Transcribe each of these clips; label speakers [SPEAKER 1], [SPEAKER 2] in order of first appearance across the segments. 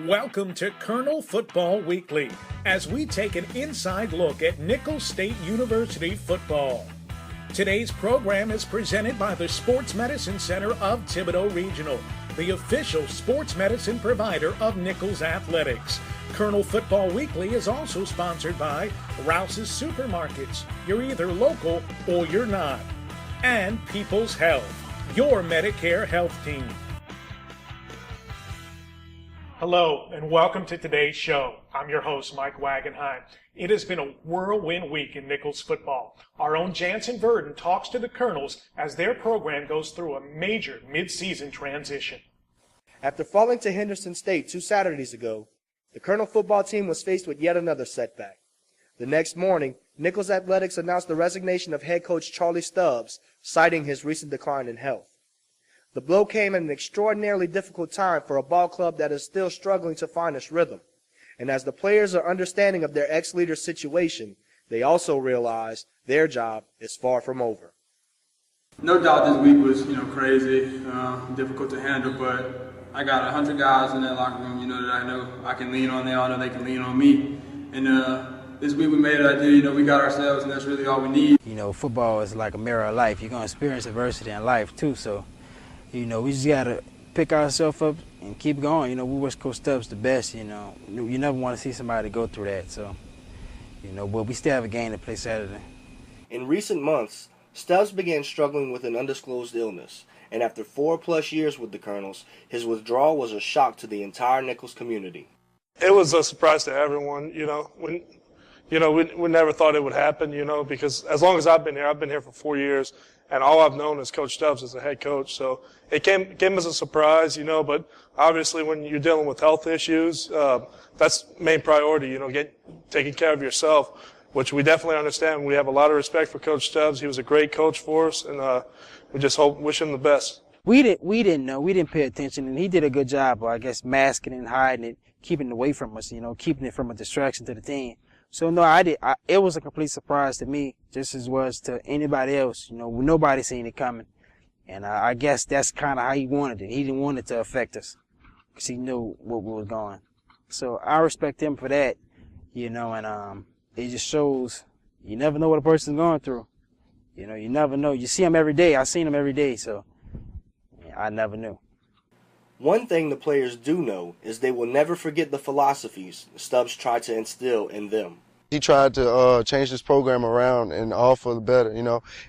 [SPEAKER 1] Welcome to Colonel Football Weekly, as we take an inside look at Nicholls State University football. Today's program is presented by the Sports Medicine Center of Thibodaux Regional, the official sports medicine provider of Nicholls Athletics. Colonel Football Weekly is also sponsored by Rouse's Supermarkets. You're either local or you're not. And People's Health, your Medicare health team. Hello, and welcome to today's show. I'm your host, Mike Wagenheim. It has been a whirlwind week in Nicholls football. Our own Jansen Verdon talks to the Colonels as their program goes through a major mid-season transition.
[SPEAKER 2] After falling to Henderson State 2 Saturdays ago, the Colonel football team was faced with yet another setback. The next morning, Nicholls Athletics announced the resignation of head coach Charlie Stubbs, citing his recent decline in health. The blow came at an extraordinarily difficult time for a ball club that is still struggling to find its rhythm. And as the players are understanding of their ex-leader's situation, they also realize their job is far from over.
[SPEAKER 3] No doubt this week was, crazy, difficult to handle, but I got 100 guys in that locker room, that I know I can lean on. They all know they can lean on me. And this week we made it idea, we got ourselves, and that's really all we need.
[SPEAKER 4] Football is like a mirror of life. You're going to experience adversity in life, too, so we just got to pick ourselves up and keep going. We wish Coach Stubbs the best, You never want to see somebody go through that. So, but we still have a game to play Saturday.
[SPEAKER 2] In recent months, Stubbs began struggling with an undisclosed illness. And after 4+ years with the Colonels, his withdrawal was a shock to the entire Nicholls community.
[SPEAKER 5] It was a surprise to everyone, we never thought it would happen, because as long as I've been here for 4 years. And all I've known is Coach Stubbs as a head coach. So it came as a surprise, but obviously when you're dealing with health issues, that's main priority, taking care of yourself, which we definitely understand. We have a lot of respect for Coach Stubbs. He was a great coach for us, and we just wish him the best.
[SPEAKER 4] We didn't know. We didn't pay attention, and he did a good job, I guess, masking and hiding it, keeping it away from us, keeping it from a distraction to the team. So, no, it was a complete surprise to me, just as was to anybody else. Nobody seen it coming. And I guess that's kind of how he wanted it. He didn't want it to affect us because he knew what we was going. So I respect him for that, and it just shows you never know what a person's going through. You never know. You see him every day. I seen him every day, so I never knew.
[SPEAKER 2] One thing the players do know is they will never forget the philosophies Stubbs tried to instill in them.
[SPEAKER 6] He tried to change this program around and all for the better.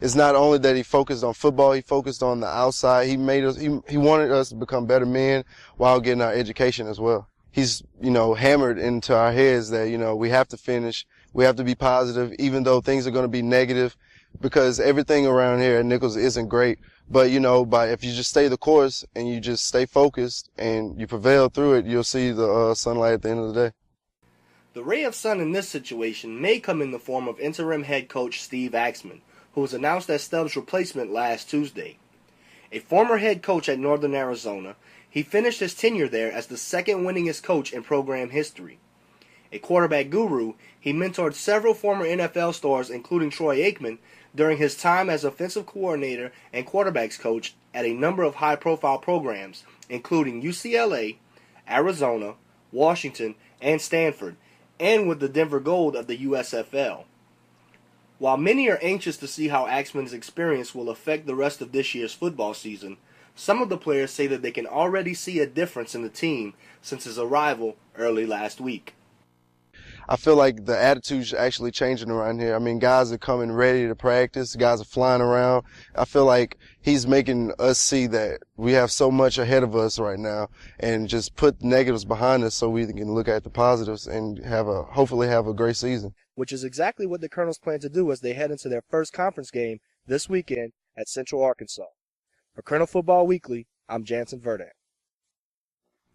[SPEAKER 6] It's not only that he focused on football, he focused on the outside. He wanted us to become better men while getting our education as well. He's, hammered into our heads that, we have to finish, we have to be positive, even though things are going to be negative, because everything around here at Nicholls isn't great. But, if you just stay the course and you just stay focused and you prevail through it, you'll see the sunlight at the end of the day.
[SPEAKER 2] The ray of sun in this situation may come in the form of interim head coach Steve Axman, who was announced as Stubbs' replacement last Tuesday. A former head coach at Northern Arizona, he finished his tenure there as the second winningest coach in program history. A quarterback guru, he mentored several former NFL stars, including Troy Aikman, during his time as offensive coordinator and quarterbacks coach at a number of high-profile programs, including UCLA, Arizona, Washington, and Stanford, and with the Denver Gold of the USFL. While many are anxious to see how Axman's experience will affect the rest of this year's football season, some of the players say that they can already see a difference in the team since his arrival early last week.
[SPEAKER 6] I feel like the attitude's actually changing around here. Guys are coming ready to practice. Guys are flying around. I feel like he's making us see that we have so much ahead of us right now and just put the negatives behind us so we can look at the positives and hopefully have a great season.
[SPEAKER 2] Which is exactly what the Colonels plan to do as they head into their first conference game this weekend at Central Arkansas. For Colonel Football Weekly, I'm Jansen Verdon.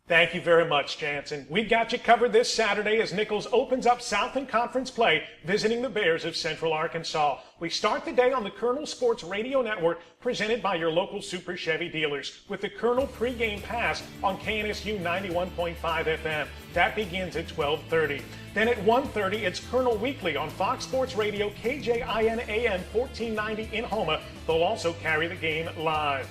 [SPEAKER 1] Thank you very much, Jansen. We've got you covered this Saturday as Nicholls opens up Southland Conference play, visiting the Bears of Central Arkansas. We start the day on the Colonel Sports Radio Network, presented by your local Super Chevy dealers, with the Colonel pregame pass on KNSU 91.5 FM. That begins at 12:30. Then at 1:30, it's Colonel Weekly on Fox Sports Radio, KJIN AM 1490 in Houma. They'll also carry the game live.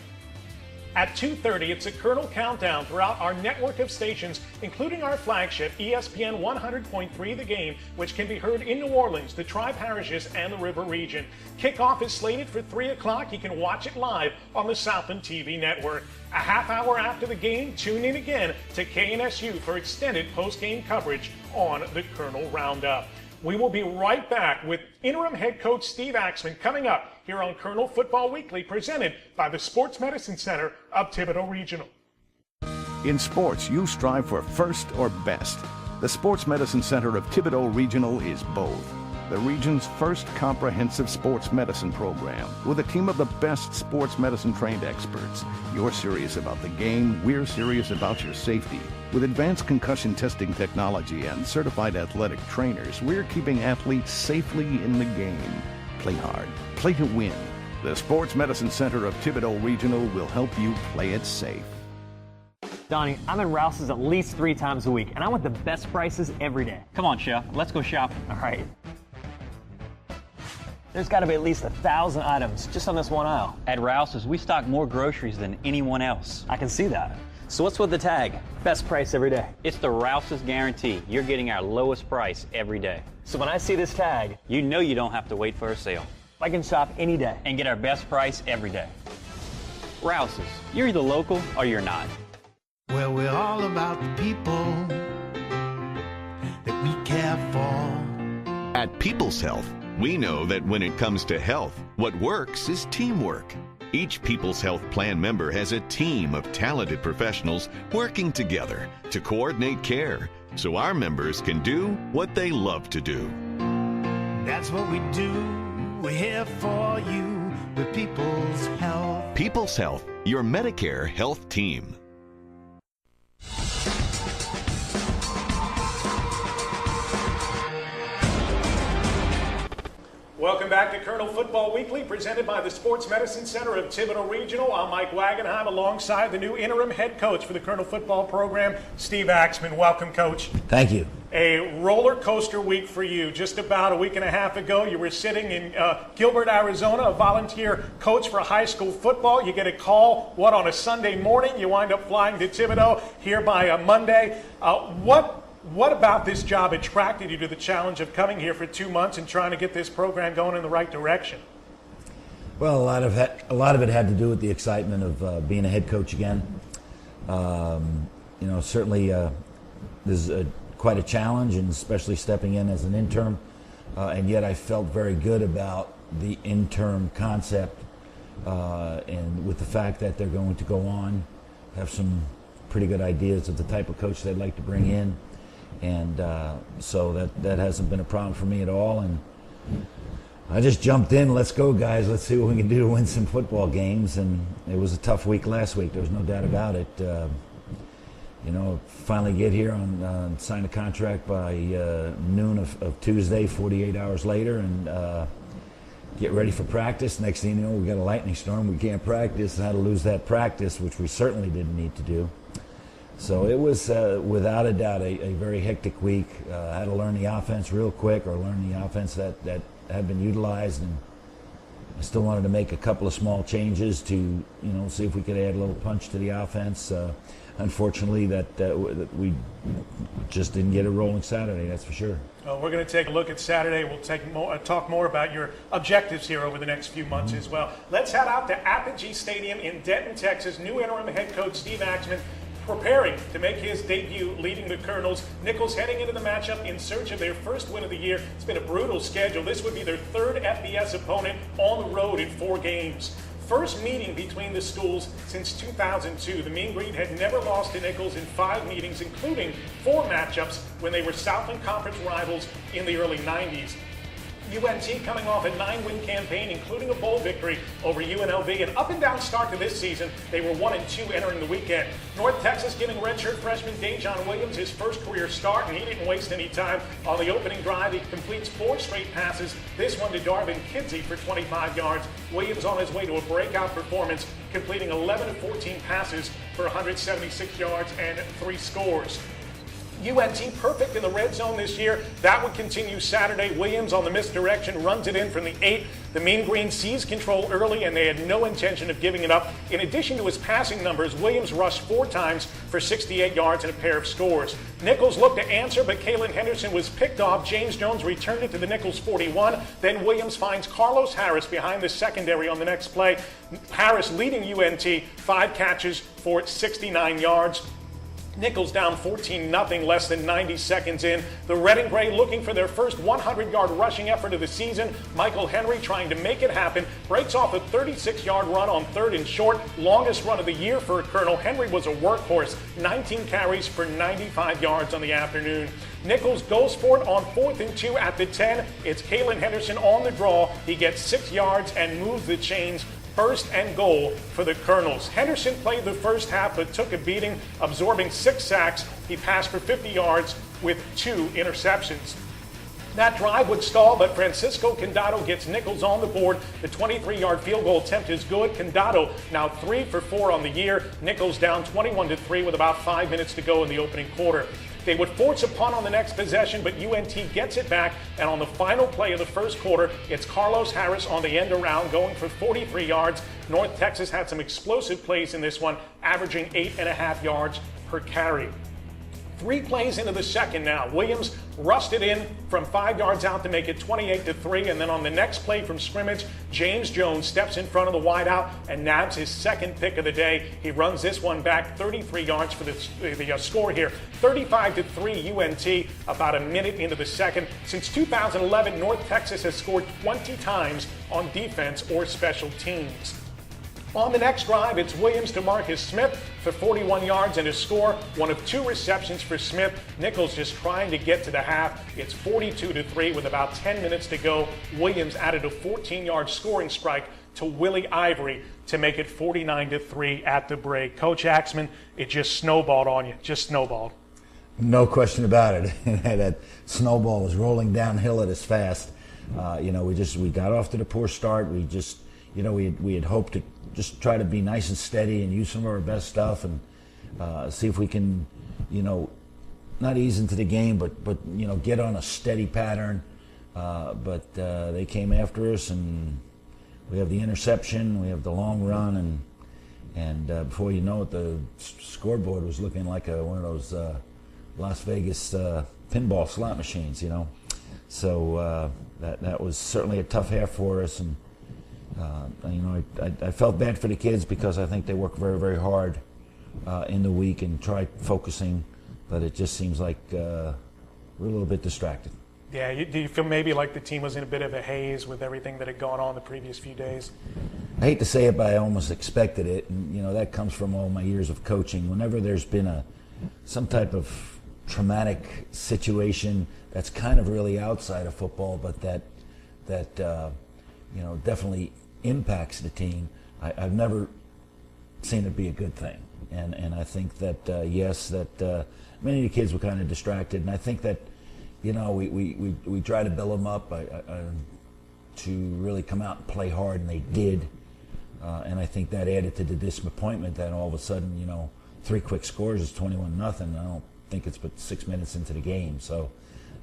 [SPEAKER 1] At 2:30, it's a Colonel Countdown throughout our network of stations, including our flagship ESPN 100.3 The Game, which can be heard in New Orleans, the Tri-Parishes, and the River Region. Kickoff is slated for 3 o'clock. You can watch it live on the Southland TV network. A half hour after the game, tune in again to KNSU for extended post-game coverage on the Colonel Roundup. We will be right back with interim head coach Steve Axman coming up here on Colonel Football Weekly, presented by the Sports Medicine Center of Thibodaux Regional.
[SPEAKER 7] In sports, you strive for first or best. The Sports Medicine Center of Thibodaux Regional is both. The region's first comprehensive sports medicine program with a team of the best sports medicine trained experts. You're serious about the game, we're serious about your safety. With advanced concussion testing technology and certified athletic trainers, we're keeping athletes safely in the game. Play hard, play to win. The Sports Medicine Center of Thibodaux Regional will help you play it safe.
[SPEAKER 8] Donnie, I'm in Rouse's at least 3 times a week, and I want the best prices every day.
[SPEAKER 9] Come on, Chef, let's go shopping.
[SPEAKER 8] All right. There's got to be at least 1,000 items just on this one aisle.
[SPEAKER 9] At Rouse's, we stock more groceries than anyone else.
[SPEAKER 8] I can see that. So what's with the tag? Best price every day.
[SPEAKER 9] It's the Rouse's guarantee. You're getting our lowest price every day.
[SPEAKER 8] So when I see this tag,
[SPEAKER 9] you know you don't have to wait for a sale.
[SPEAKER 8] I can shop any day
[SPEAKER 9] and get our best price every day. Rouse's, you're either local or you're not.
[SPEAKER 10] Well, we're all about the people that we care for.
[SPEAKER 11] At People's Health, we know that when it comes to health, what works is teamwork. Each People's Health Plan member has a team of talented professionals working together to coordinate care so our members can do what they love to do.
[SPEAKER 10] That's what we do. We're here for you with People's Health.
[SPEAKER 11] People's Health, your Medicare health team.
[SPEAKER 1] Welcome back to Colonel Football Weekly, presented by the Sports Medicine Center of Thibodaux Regional. I'm Mike Wagenheim, alongside the new interim head coach for the Colonel Football program, Steve Axman. Welcome, Coach.
[SPEAKER 12] Thank you.
[SPEAKER 1] A roller coaster week for you. Just about a week and a half ago, you were sitting in Gilbert, Arizona, a volunteer coach for high school football. You get a call, on a Sunday morning? You wind up flying to Thibodaux here by a Monday. What about this job attracted you to the challenge of coming here for 2 months and trying to get this program going in the right direction?
[SPEAKER 12] Well, a lot of it had to do with the excitement of being a head coach again. Certainly this is quite a challenge, and especially stepping in as an intern. And yet I felt very good about the interim concept, and with the fact that they're going to go on, have some pretty good ideas of the type of coach they'd like to bring in. And so that hasn't been a problem for me at all. And I just jumped in. Let's go, guys. Let's see what we can do to win some football games. And it was a tough week last week. There's no doubt about it. Finally get here and sign a contract by noon of Tuesday, 48 hours later, and get ready for practice. Next thing you know, we got a lightning storm. We can't practice, and had to lose that practice, which we certainly didn't need to do. So it was, without a doubt, a very hectic week. I had to learn the offense real quick, or learn the offense that had been utilized, and I still wanted to make a couple of small changes to, see if we could add a little punch to the offense. Unfortunately, that we just didn't get it rolling Saturday, that's for sure.
[SPEAKER 1] Well, we're going to take a look at Saturday. We'll talk more about your objectives here over the next few months as well. Let's head out to Apogee Stadium in Denton, Texas. New interim head coach Steve Axman preparing to make his debut leading the Colonels. Nichols heading into the matchup in search of their first win of the year. It's been a brutal schedule. This would be their third FBS opponent on the road in 4 games. First meeting between the schools since 2002. The Mean Green had never lost to Nichols in 5 meetings, including 4 matchups when they were Southland Conference rivals in the early 90s. UNT coming off a 9-win campaign, including a bowl victory over UNLV. An up-and-down start to this season. They were 1-2 entering the weekend. North Texas giving redshirt freshman Dejon Williams his first career start, and he didn't waste any time. On the opening drive, he completes 4 straight passes, this one to Darvin Kidsey for 25 yards. Williams on his way to a breakout performance, completing 11 of 14 passes for 176 yards and 3 scores. UNT perfect in the red zone this year. That would continue Saturday. Williams on the misdirection runs it in from the 8. The Mean Green seized control early, and they had no intention of giving it up. In addition to his passing numbers, Williams rushed 4 times for 68 yards and a pair of scores. Nichols looked to answer, but Kalen Henderson was picked off. James Jones returned it to the Nichols 41. Then Williams finds Carlos Harris behind the secondary on the next play. Harris leading UNT, 5 catches for 69 yards. Nichols down 14-0 less than 90 seconds in. The Red and Gray looking for their first 100-yard rushing effort of the season. Michael Henry trying to make it happen. Breaks off a 36-yard run on 3rd and short. Longest run of the year for Colonel. Henry was a workhorse. 19 carries for 95 yards on the afternoon. Nichols goes for it on 4th and 2 at the 10. It's Kalen Henderson on the draw. He gets 6 yards and moves the chains. 1st and goal for the Colonels. Henderson played the first half but took a beating, absorbing 6 sacks. He passed for 50 yards with 2 interceptions. That drive would stall, but Francisco Condado gets Nichols on the board. The 23-yard field goal attempt is good. Condado now 3 for 4 on the year. Nichols down 21-3 with about 5 minutes to go in the opening quarter. They would force a punt on the next possession, but UNT gets it back, and on the final play of the first quarter, it's Carlos Harris on the end around going for 43 yards. North Texas had some explosive plays in this one, averaging 8.5 yards per carry. 3 plays into the second now. Williams rushed it in from 5 yards out to make it 28-3, and then on the next play from scrimmage, James Jones steps in front of the wideout and nabs his second pick of the day. He runs this one back 33 yards for the score here. 35-3 UNT about a minute into the second. Since 2011, North Texas has scored 20 times on defense or special teams. On the next drive, it's Williams to Marcus Smith for 41 yards and a score. One of 2 receptions for Smith. Nichols just trying to get to the half. It's 42-3 with about 10 minutes to go. Williams added a 14-yard scoring strike to Willie Ivory to make it 49-3 at the break. Coach Axman, it just snowballed on you. Just snowballed.
[SPEAKER 12] No question about it. That snowball was rolling downhill at us fast. We got off to the poor start. We just, we had hoped to just try to be nice and steady and use some of our best stuff and see if we can, not ease into the game, but get on a steady pattern. But they came after us, and we have the interception, we have the long run, and before you know it, the scoreboard was looking like one of those Las Vegas pinball slot machines, So that was certainly a tough half for us, and I felt bad for the kids because I think they worked very, very hard in the week and tried focusing, but it just seems like we're a little bit distracted.
[SPEAKER 1] Yeah, do you feel maybe like the team was in a bit of a haze with everything that had gone on the previous few days?
[SPEAKER 12] I hate to say it, but I almost expected it, and that comes from all my years of coaching. Whenever there's been some type of traumatic situation that's kind of really outside of football, but that definitely impacts the team, I've never seen it be a good thing. And I think that, many of the kids were kind of distracted. And I think that, we try to build them up to really come out and play hard, and they did. And I think that added to the disappointment that all of a sudden, 3 quick scores is 21-0. I don't think it's but 6 minutes into the game. So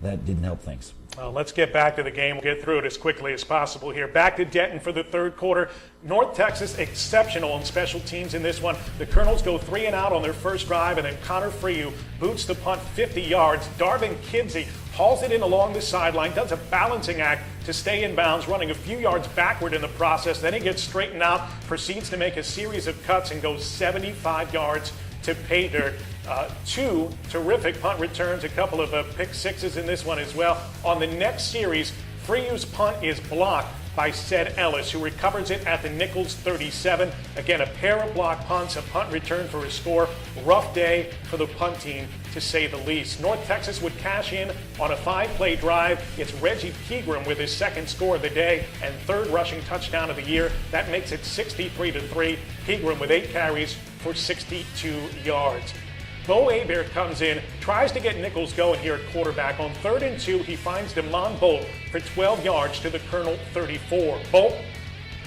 [SPEAKER 12] that didn't help things.
[SPEAKER 1] Well, let's get back to the game. We'll get through it as quickly as possible here. Back to Denton for the third quarter. North Texas exceptional on special teams in this one. The Colonels go 3 and out on their first drive, and then Connor Freyu boots the punt 50 yards. Darvin Kinsey hauls it in along the sideline, does a balancing act to stay in bounds, running a few yards backward in the process. Then he gets straightened out, proceeds to make a series of cuts, and goes 75 yards to pay dirt. 2 terrific punt returns, a couple of pick sixes in this one as well. On the next series, Freyu's punt is blocked by Ced Ellis, who recovers it at the Nichols 37. Again, a pair of block punts, a punt return for a score. Rough day for the punt team, to say the least. North Texas would cash in on a 5-play drive. It's Reggie Pegram with his second score of the day and third rushing touchdown of the year. That makes it 63-3. Pegram with 8 carries for 62 yards. Bo Hebert comes in, tries to get Nichols going here at quarterback. On 3rd and 2, he finds Damon Bolt for 12 yards to the Colonel 34. Bolt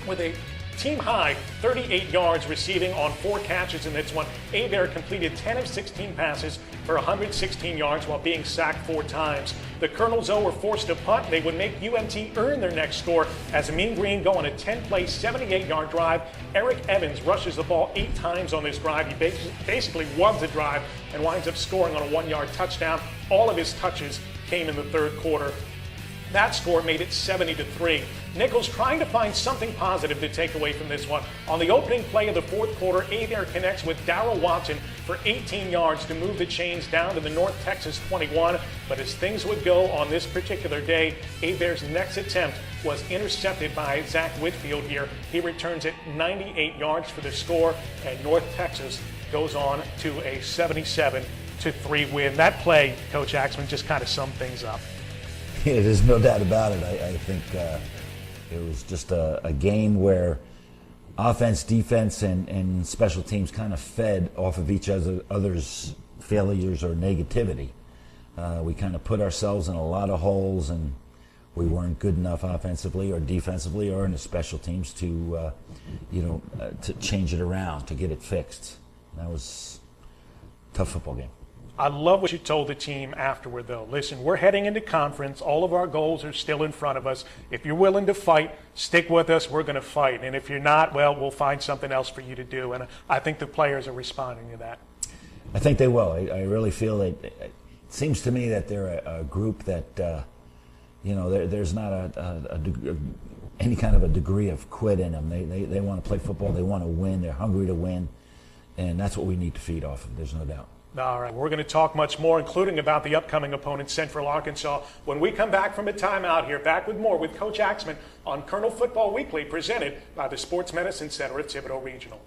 [SPEAKER 1] with a Team high, 38 yards receiving on 4 catches in this one. Abear completed 10 of 16 passes for 116 yards while being sacked 4 times. The Colonels, though, were forced to punt. They would make UNT earn their next score as Mean Green go on a 10-play, 78-yard drive. Eric Evans rushes the ball 8 times on this drive. He basically won the drive and winds up scoring on a 1-yard touchdown. All of his touches came in the third quarter. That score made it 70-3. Nichols trying to find something positive to take away from this one. On the opening play of the fourth quarter, Abear connects with Darrell Watson for 18 yards to move the chains down to the North Texas 21. But as things would go on this particular day, Abear's next attempt was intercepted by Zach Whitfield here. He returns it 98 yards for the score, and North Texas goes on to a 77-3 win. That play, Coach Axman, just kind of summed things up.
[SPEAKER 12] Yeah, there's no doubt about it. I think it was just a game where offense, defense, and special teams kind of fed off of each other's failures or negativity. We kind of put ourselves in a lot of holes, and we weren't good enough offensively or defensively or in the special teams to, to change it around, to get it fixed. That was a tough football game.
[SPEAKER 1] I love what you told the team afterward, though. Listen, we're heading into conference. All of our goals are still in front of us. If you're willing to fight, stick with us. We're going to fight. And if you're not, well, we'll find something else for you to do. And I think the players are responding to that.
[SPEAKER 12] I think they will. I really feel that it seems to me that they're a group that, there's not any kind of a degree of quit in them. They want to play football. They want to win. They're hungry to win. And that's what we need to feed off of. There's no doubt.
[SPEAKER 1] All right, we're going to talk much more, including about the upcoming opponent, Central Arkansas, when we come back from a timeout here. Back with more with Coach Axman on Colonel Football Weekly, presented by the Sports Medicine Center at Thibodaux Regional.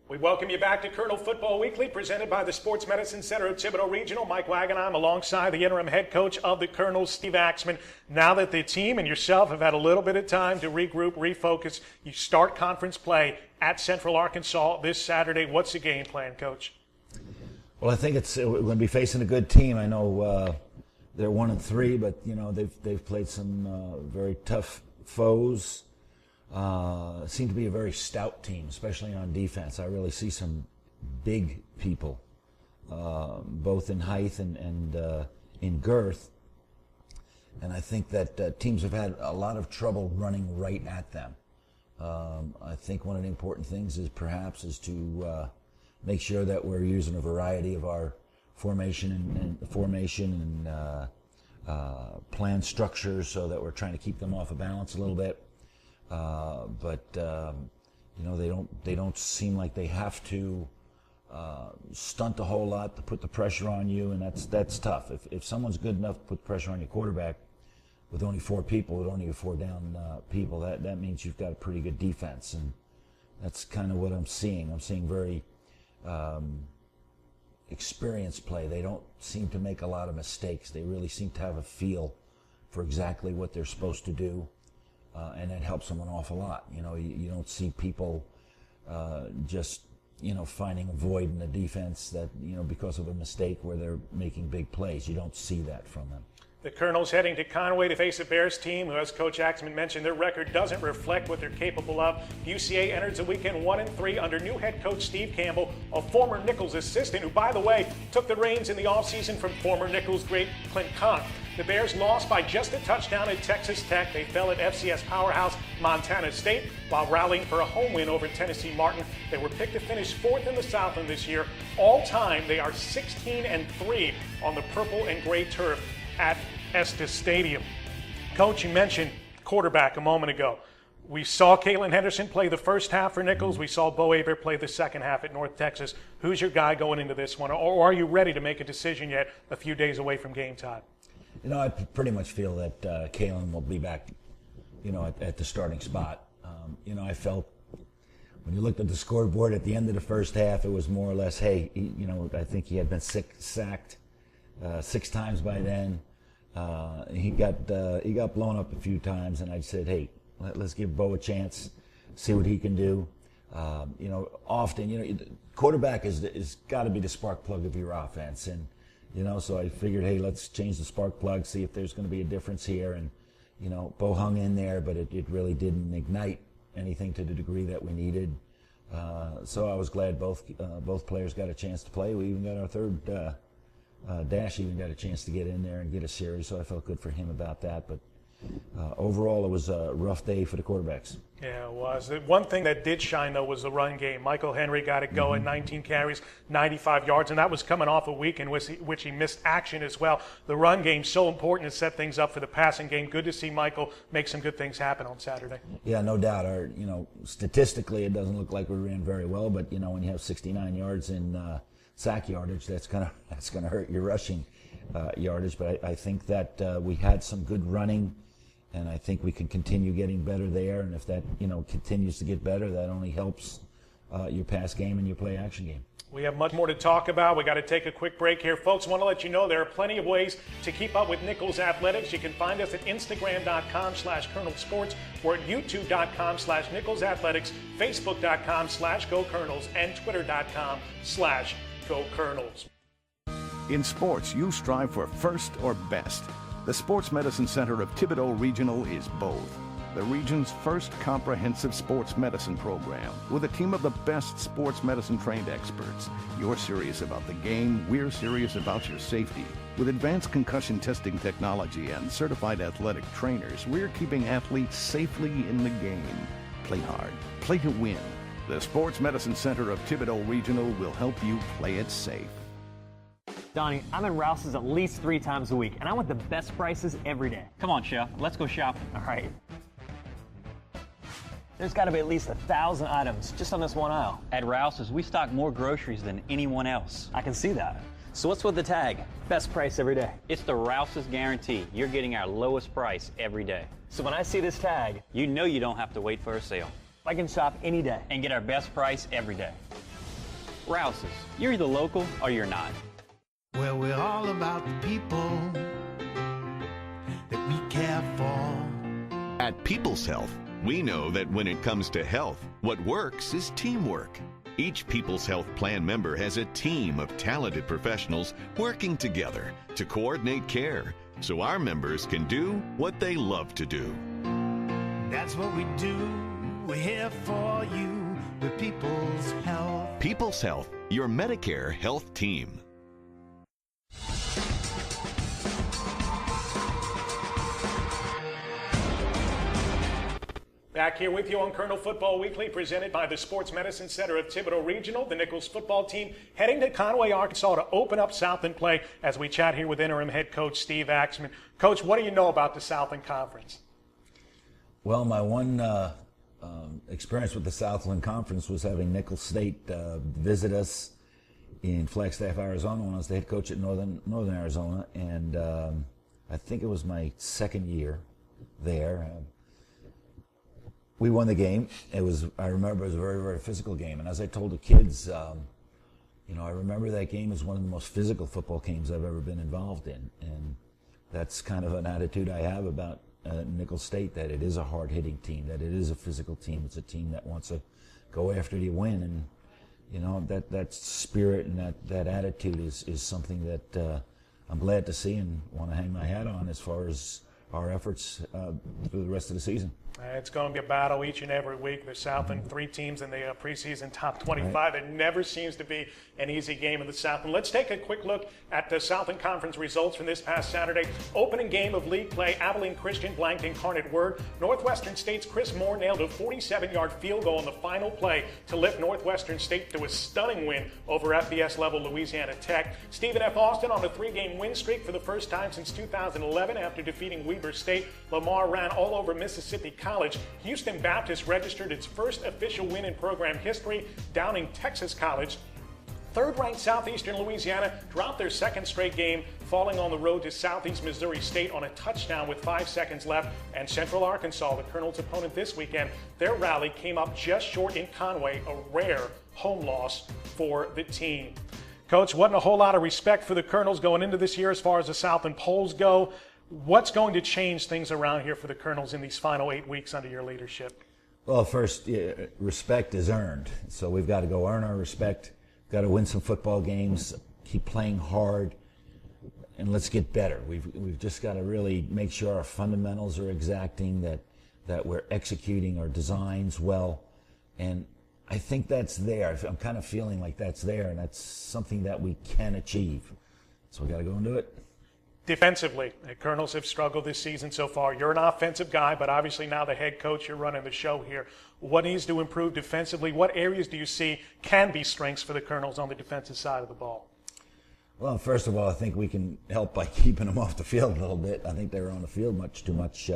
[SPEAKER 1] We welcome you back to Colonel Football Weekly, presented by the Sports Medicine Center at Thibodaux Regional. Mike Wagenheim alongside the interim head coach of the Colonels, Steve Axman. Now that the team and yourself have had a little bit of time to regroup, refocus, you start conference play at Central Arkansas this Saturday. What's the game plan, Coach?
[SPEAKER 12] Well, I think we're going to be facing a good team. I know they're 1-3, but they've played some very tough foes. Seem to be a very stout team, especially on defense. I really see some big people, both in height and in girth. And I think that teams have had a lot of trouble running right at them. I think one of the important things is to make sure that we're using a variety of our formation and plan structures so that we're trying to keep them off of balance a little bit. They don't seem like they have to stunt a whole lot to put the pressure on you, and that's tough. If someone's good enough to put pressure on your quarterback with only 4 people, with only 4 down people, that means you've got a pretty good defense, and that's kind of what I'm seeing. I'm seeing very experienced play. They don't seem to make a lot of mistakes. They really seem to have a feel for exactly what they're supposed to do, and that helps them an awful lot. You know, you don't see people just, you know, finding a void in the defense that, you know, because of a mistake where they're making big plays. You don't see that from them.
[SPEAKER 1] The Colonels heading to Conway to face a Bears team who, as Coach Axman mentioned, their record doesn't reflect what they're capable of. UCA enters the weekend 1-3 under new head coach Steve Campbell, a former Nichols assistant who, by the way, took the reins in the offseason from former Nichols great Clint Conn. The Bears lost by just a touchdown at Texas Tech. They fell at FCS powerhouse Montana State while rallying for a home win over Tennessee Martin. They were picked to finish 4th in the Southland this year. All time, they are 16-3 on the purple and gray turf at Estes Stadium. Coach, you mentioned quarterback a moment ago. We saw Kalen Henderson play the first half for Nichols. We saw Bo Aber play the second half at North Texas. Who's your guy going into this one? Or are you ready to make a decision yet a few days away from game time?
[SPEAKER 12] You know, I pretty much feel that Kalen will be back, you know, at the starting spot. You know, I felt when you looked at the scoreboard at the end of the first half, it was more or less, hey, you know, I think he had been sacked 6 times by then. He got blown up a few times, and I said, hey, let's give Bo a chance, see what he can do. You know, often, you know, quarterback is got to be the spark plug of your offense, and you know, so I figured, hey, let's change the spark plug, see if there's going to be a difference here, and you know, Bo hung in there, but it really didn't ignite anything to the degree that we needed. So I was glad both players got a chance to play. We even got our third. Dash even got a chance to get in there and get a series, so I felt good for him about that. But overall, it was a rough day for the quarterbacks.
[SPEAKER 1] Yeah, it was. The one thing that did shine, though, was the run game. Michael Henry got it going, 19 carries, 95 yards, and that was coming off a week in which he missed action as well. The run game so important to set things up for the passing game. Good to see Michael make some good things happen on Saturday.
[SPEAKER 12] Yeah, no doubt. You know, statistically, it doesn't look like we ran very well, but you know, when you have 69 yards in sack yardage, that's gonna hurt your rushing yardage. But I think that we had some good running, and I think we can continue getting better there. And if that, you know, continues to get better, that only helps your pass game and your play action game.
[SPEAKER 1] We have much more to talk about. We got to take a quick break here. Folks, want to let you know there are plenty of ways to keep up with Nichols Athletics. You can find us at Instagram.com/ColonelSports. We're at YouTube.com/Nichols Athletics, Facebook.com/GoColonels, and Twitter.com/GoColonels.
[SPEAKER 7] In sports, you strive for first or best. The Sports Medicine Center of Thibodaux Regional is both. The region's first comprehensive sports medicine program with a team of the best sports medicine trained experts. You're serious about the game, we're serious about your safety. With advanced concussion testing technology and certified athletic trainers, we're keeping athletes safely in the game. Play hard, play to win. The Sports Medicine Center of Thibodaux Regional will help you play it safe.
[SPEAKER 8] Donnie, I'm in Rouse's at least 3 times a week, and I want the best prices every day.
[SPEAKER 9] Come on, Chef. Let's go shopping.
[SPEAKER 8] All right. There's got to be at least 1,000 items just on this one aisle.
[SPEAKER 9] At Rouse's, we stock more groceries than anyone else.
[SPEAKER 8] I can see that. So what's with the tag? Best price every day.
[SPEAKER 9] It's the Rouse's guarantee. You're getting our lowest price every day.
[SPEAKER 8] So when I see this tag,
[SPEAKER 9] you know you don't have to wait for a sale.
[SPEAKER 8] I can shop any day
[SPEAKER 9] and get our best price every day. Rouse's, you're either local or you're not.
[SPEAKER 10] Well, we're all about the people that we care for.
[SPEAKER 11] At People's Health, we know that when it comes to health, what works is teamwork. Each People's Health Plan member has a team of talented professionals working together to coordinate care so our members can do what they love to do.
[SPEAKER 10] That's what we do. We're here for you with People's Health.
[SPEAKER 11] People's Health, your Medicare health team.
[SPEAKER 1] Back here with you on Colonel Football Weekly, presented by the Sports Medicine Center of Thibodaux Regional. The Nichols football team heading to Conway, Arkansas to open up Southland play as we chat here with interim head coach Steve Axman. Coach, what do you know about the Southland Conference?
[SPEAKER 12] Well, my one experience with the Southland Conference was having Nichols State visit us in Flagstaff, Arizona, when I was the head coach at Northern Arizona, and I think it was my second year there. We won the game. I remember it was a very, very physical game. And as I told the kids, You know, I remember that game as one of the most physical football games I've ever been involved in, and that's kind of an attitude I have about Nicholls State, that it is a hard-hitting team, that it is a physical team. It's a team that wants to go after you win, and you know, that spirit and that attitude is something that I'm glad to see and want to hang my hat on as far as our efforts through the rest of the season.
[SPEAKER 1] It's going to be a battle each and every week. The South and 3 teams in the preseason top 25.
[SPEAKER 12] Right.
[SPEAKER 1] It never seems to be an easy game in the South. And let's take a quick look at the Southern Conference results from this past Saturday. Opening game of league play, Abilene Christian blanked Incarnate Word. Northwestern State's Chris Moore nailed a 47-yard field goal in the final play to lift Northwestern State to a stunning win over FBS-level Louisiana Tech. Stephen F. Austin on a 3-game win streak for the first time since 2011 after defeating Weber State. Lamar ran all over Mississippi College. Houston Baptist registered its first official win in program history, downing Texas College. Third-ranked Southeastern Louisiana dropped their second straight game, falling on the road to Southeast Missouri State on a touchdown with 5 seconds left. And Central Arkansas, the Colonel's opponent this weekend, their rally came up just short in Conway, a rare home loss for the team. Coach, wasn't a whole lot of respect for the Colonels going into this year as far as the Southland polls go. What's going to change things around here for the Colonels in these final 8 weeks under your leadership?
[SPEAKER 12] Well, first, respect is earned. So we've got to go earn our respect. Got to win some football games, keep playing hard, and let's get better. We've just got to really make sure our fundamentals are exacting, that we're executing our designs well, and I think that's there. I'm kind of feeling like that's there, and that's something that we can achieve. So we got to go and do it.
[SPEAKER 1] Defensively, the Colonels have struggled this season so far. You're an offensive guy, but obviously now the head coach, you're running the show here. What needs to improve defensively? What areas do you see can be strengths for the Colonels on the defensive side of the ball?
[SPEAKER 12] Well, first of all, I think we can help by keeping them off the field a little bit. I think they were on the field much too much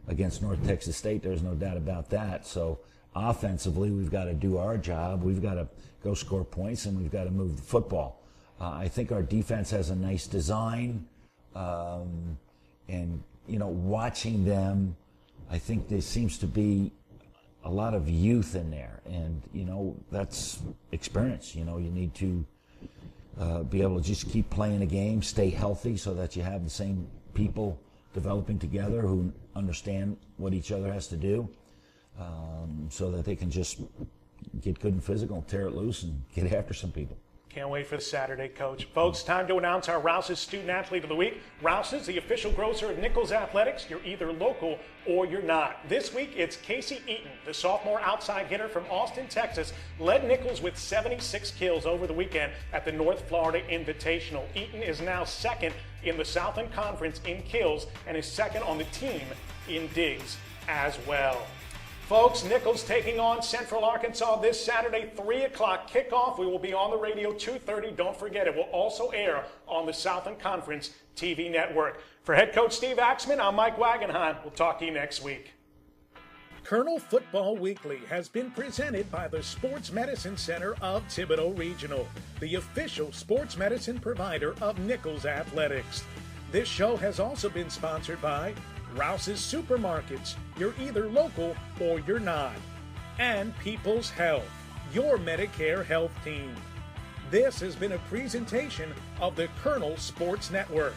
[SPEAKER 12] against North Texas State. There's no doubt about that. So offensively, we've got to do our job. We've got to go score points, and we've got to move the football. I think our defense has a nice design. And, you know, watching them, I think there seems to be a lot of youth in there. And, you know, that's experience. You know, you need to be able to just keep playing a game, stay healthy so that you have the same people developing together who understand what each other has to do, so that they can just get good and physical, tear it loose, and get after some people.
[SPEAKER 1] Can't wait for the Saturday, Coach. Folks, time to announce our Rouse's Student Athlete of the Week. Rouse's, the official grocer of Nicholls Athletics. You're either local or you're not. This week, it's Casey Eaton, the sophomore outside hitter from Austin, Texas, led Nicholls with 76 kills over the weekend at the North Florida Invitational. Eaton is now second in the Southland Conference in kills and is second on the team in digs as well. Folks, Nicholls taking on Central Arkansas this Saturday, 3 o'clock kickoff. We will be on the radio 2:30. Don't forget, it will also air on the Southland Conference TV network. For head coach Steve Axman, I'm Mike Wagenheim. We'll talk to you next week.
[SPEAKER 13] Colonel Football Weekly has been presented by the Sports Medicine Center of Thibodaux Regional, the official sports medicine provider of Nicholls Athletics. This show has also been sponsored by Rouse's Supermarkets, you're either local or you're not, and People's Health, your Medicare health team. This has been a presentation of the Colonel Sports Network.